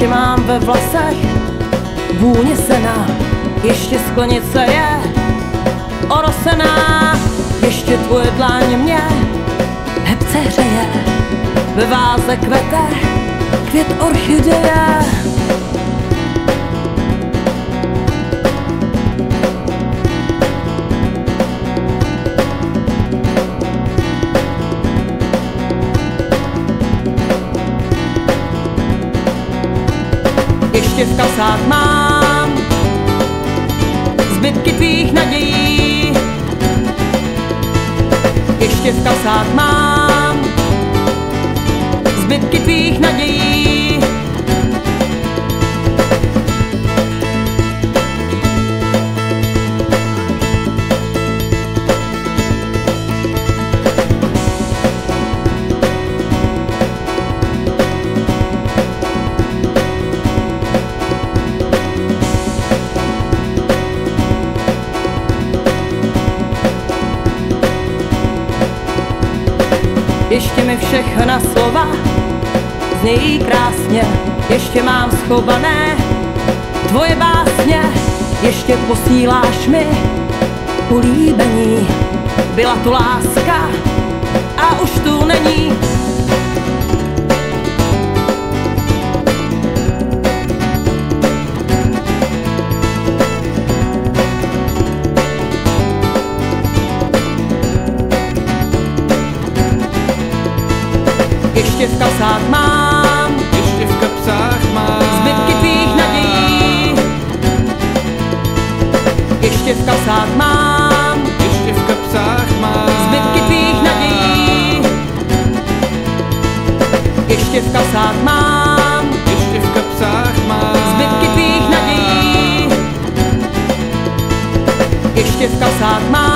ještě mám ve vlasech vůně sena, ještě sklenice je orosená, ještě tvoje dláň mě hebce hřeje, ve váze kvete květ orchideje. Ještě v kasách mám zbytky tvých nadějí, ještě v kasách mám zbytky tvých nadějí. Ještě mi všechna slova znějí krásně, ještě mám schované tvoje básně, ještě posíláš mi ulíbení. Byla tu láska a už tu není. Ještě v kapsách mám, ještě v kapsách mám zbytky tvých nadějí. Ještě v kapsách mám, ještě v kapsách mám zbytky tvých nadějí. Ještě v kapsách mám, ještě v kapsách mám zbytky tvých nadějí. Ještě v kapsách mám